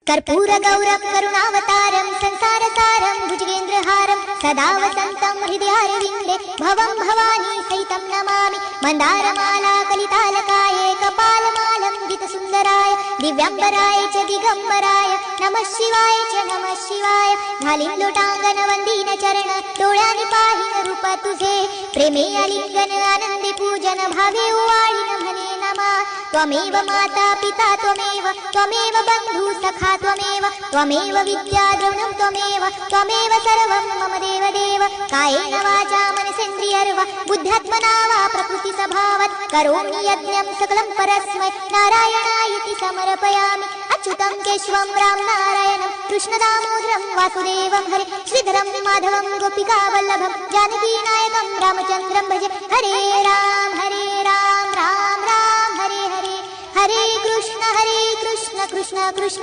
कर्पूर गौरव करुणावतारं संसारसारं भुजगेन्द्रहारं सदा वसन्तं हृदयारविन्दे भवं भवानी सहितं नमामि। मन्दारमाला कलितालकाय कपालमालं दितसुन्दराय दिव्याम्बराय च दिगम्बराय नमः शिवाय च नमः शिवाय। घालीन लोटांगण वंदीन चरण डोळ्याने पाहिन रूप तुझे प्रेमे आलिंगन आनंदे पूजन भावे ओवाळीन म्हणे नमा। त्वमेव माता पिता त्वमेव बंधु सखा त्वमेव विद्या द्रवणं त्वमेव सर्वं मम देव देव। कायेन वाचा मनसेन्द्रियर्वा बुद्ध्यात्मना वा प्रकृति स्वभावात् करोमि यज्ञं सकलं परस्मै नारायणायति समर्पयामि। अच्युतं केशवं राम नारायणं कृष्णदामोदरं वासुदेवं हरे श्रीधरं माधवं गोपिकावल्लभं जानकीनायकं रामचन्द्रं भजे। हरे राम राम राम हरे हरे हरे कृष्ण कृष्ण कृष्ण